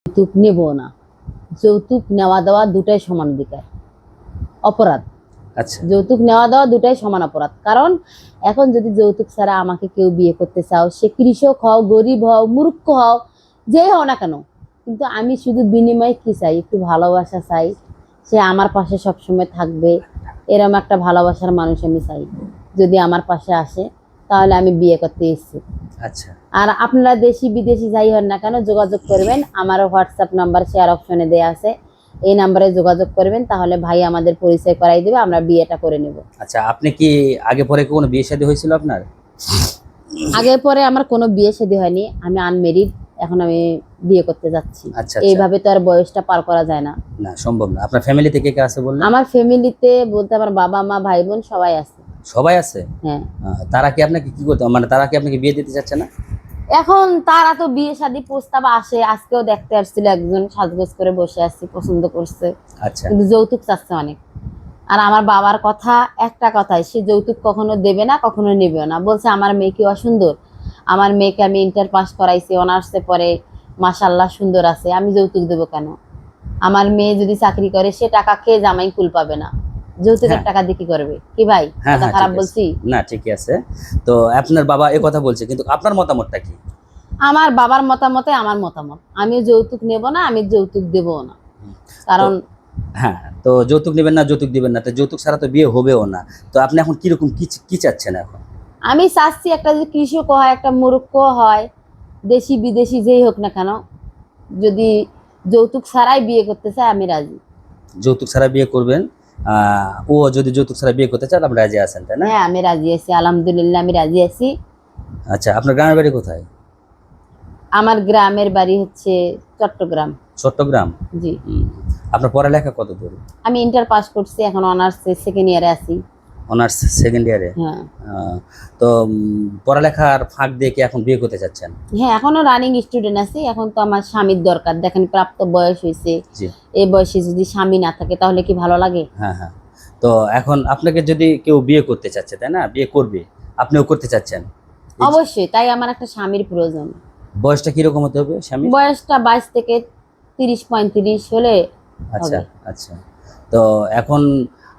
যৌতুক নেব না। যৌতুক নেওয়া দেওয়া দুটাই সমান অধিকার, অপরাধ। আচ্ছা যৌতুক নেওয়া দেওয়া দুটাই সমান অপরাধ। কারণ এখন যদি যৌতুক ছাড়া আমাকে কেউ বিয়ে করতে চাও, সে কৃষক হও, গরিব হও, মূর্খ হও, যেই হও না কেন, কিন্তু আমি শুধু বিনিময়ে কি চাই, একটু ভালোবাসা চাই, সে আমার পাশে সবসময় থাকবে, এরকম একটা ভালোবাসার মানুষ আমি চাই। যদি আমার পাশে আসে তাহলে আমি বিয়ে করতে ইচ্ছুক। আচ্ছা আর আপনারা দেশি বিদেশি যাই হন না কেন যোগাযোগ করবেন, আমার হোয়াটসঅ্যাপ নাম্বার শেয়ার অপশনে দেওয়া আছে, এই নাম্বারে যোগাযোগ করবেন, তাহলে ভাই আমাদের পরিচয় করাই দেবে, আমরা বিয়েটা করে নেব। আচ্ছা, আপনি কি আগে পরে কোনো বিয়ে শাদী হয়েছিল আপনার? আগে পরে আমার কোনো বিয়ে শাদী হয়নি, আমি আনমেরিড, এখন আমি বিয়ে করতে যাচ্ছি। আচ্ছা আচ্ছা, এইভাবে তো আর বয়সটা পার করা যায় না। না সম্ভব না। আপনার ফ্যামিলি থেকে কে আছে বললেন? আমার ফ্যামিলিতে বলতে আমার বাবা মা ভাই বোন সবাই আছে। সবাই আছে? হ্যাঁ। তারা কি আপনাকে কি করতে, মানে তারা কি আপনাকে বিয়ে দিতে চাচ্ছে না? এখন তারা তো বিয়ে শাদী প্রস্তাব আসে, আজকেও দেখতে আসছিল একজন, সাজগোজ করে বসে আছি, পছন্দ করছে, আচ্ছা কিন্তু যৌতুক চাচ্ছে অনেক। আর আমার বাবার কথা একটা কথাই, সে যৌতুক কখনো দেবে না, কখনো নেবেও না। বলছে আমার মেয়ে কি অসুন্দর, আমার মেয়েকে আমি ইন্টার পাস করাইছি, অনার্সে পরে মাশাল্লাহ সুন্দর আছে, আমি যৌতুক দেবো কেন? আমার মেয়ে যদি চাকরি করে সে টাকা খেয়ে জামাই কুল পাবে না, যৌতুকের হ্যাঁ টাকা দিয়ে কি করবে? কি ভাই, হ্যাঁ কথা হ্যাঁ, খারাপ ঠিক আছে। বলছি? না ঠিকই আছে। তো আপনার বাবা এই কথা বলছে, কিন্তু আপনার মতামতটা কি? আমার বাবার মতামতে আমার মতামত, আমি যৌতুক নেব না, আমি যৌতুক দেবো না। তো কারণ হ্যাঁ, তো যৌতুক নেবেন না, যৌতুক দিবেন না, তো যৌতুক ছাড়া তো বিয়ে হবেও না। তো আপনি এখন কিরকম কি কি চাচ্ছেন এখন? আমি চাচ্ছি একটা যদি কৃষক হয়, একটা মূর্খ হয়, দেশি বিদেশি যেই হোক না কেন, যদি যৌতুক ছাড়াই বিয়ে করতে চায় আমি রাজি। যৌতুক ছাড়া বিয়ে করবেন? ও যদি যৌতুক ছাড়া বিয়ে করতে চান, আপনি রাজি আছেন, তাই না? হ্যাঁ আমি রাজি আছি, আলহামদুলিল্লাহ আমি রাজি আছি। আচ্ছা, আপনার গ্রামের বাড়ি কোথায়? আমার গ্রামের বাড়ি হচ্ছে চট্টগ্রাম। চট্টগ্রাম? জি। আপনার পড়ালেখা কত দূর? আমি ইন্টার পাস করছি, এখন অনার্স সেকেন্ড ইয়ারে আছি। অনার্স সেকেন্ড ইয়ারে? হ্যাঁ। তো পড়ালেখার ফাঁক দিয়ে কি এখন বিয়ে করতে চাচ্ছেন? হ্যাঁ এখনো রানিং স্টুডেন্ট আছি, এখন তো আমার স্বামীর দরকার, দেখেন প্রাপ্ত বয়স হয়েছে, জি। এই বয়সে যদি স্বামী না থাকে তাহলে কি ভালো লাগে? হ্যাঁ হ্যাঁ। তো এখন আপনাকে যদি কেউ বিয়ে করতে চাচ্ছে, তাই না, বিয়ে করবে, আপনিও করতে চাচ্ছেন, অবশ্যই, তাই আমার একটা স্বামীর প্রয়োজন। বয়সটা কিরকম হতে হবে স্বামী? বয়সটা 22 থেকে 30-35 হলে আচ্ছা হবে। আচ্ছা। তো এখন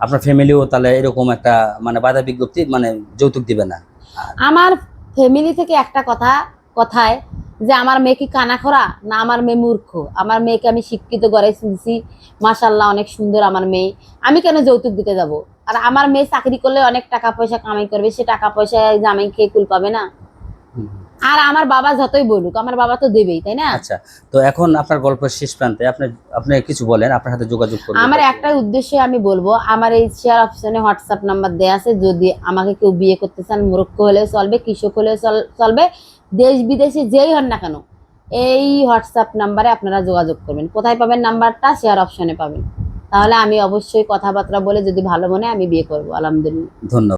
আপনার ফ্যামিলিও তাহলে এরকম একটা মানে বাধা বিজ্ঞপ্তি, মানে যৌতুক দিবে না? আমার ফ্যামিলি থেকে একটা কথায় যে আমার মেয়ে কি কানাখোরা না আমার মেয়ে মূর্খ, আমার মেয়েকে আমি শিক্ষিত গড়ে তুলছি, মাশাল্লাহ অনেক সুন্দর আমার মেয়ে, আমি কেন যৌতুক দিতে যাব? আর আমার মেয়ে চাকরি করলে অনেক টাকা পয়সা কামাই করবে, সে টাকা পয়সা জামাই খেয়ে কুল পাবে না? হুম। আর আমার বাবা যতই বলুক, আমার বাবা তো দেবেই, তাই না? আচ্ছা, তো এখন আপনার গল্পের শেষ প্রান্তে আপনি আপনি কিছু বলেন, আপনার সাথে যোগাযোগ করবে। আমার একটা উদ্দেশ্যে আমি বলবো, আমার এই শেয়ার অপশনে হোয়াটসঅ্যাপ নাম্বার দেওয়া আছে, যদি আমাকে কেউ বিয়ে করতে চান, মূর্খ হলেও চলবে, কৃষক হলেও চলবে, দেশ বিদেশে যেই হন না কেন, এই হোয়াটসঅ্যাপ নাম্বারে আপনারা যোগাযোগ করবেন। কোথায় পাবেন নাম্বারটা? শেয়ার অপশনে পাবেন। তাহলে আমি অবশ্যই কথাবার্তা বলে যদি ভালো মনে হয় আমি বিয়ে করবো, আলহামদুলিল্লাহ। ধন্যবাদ।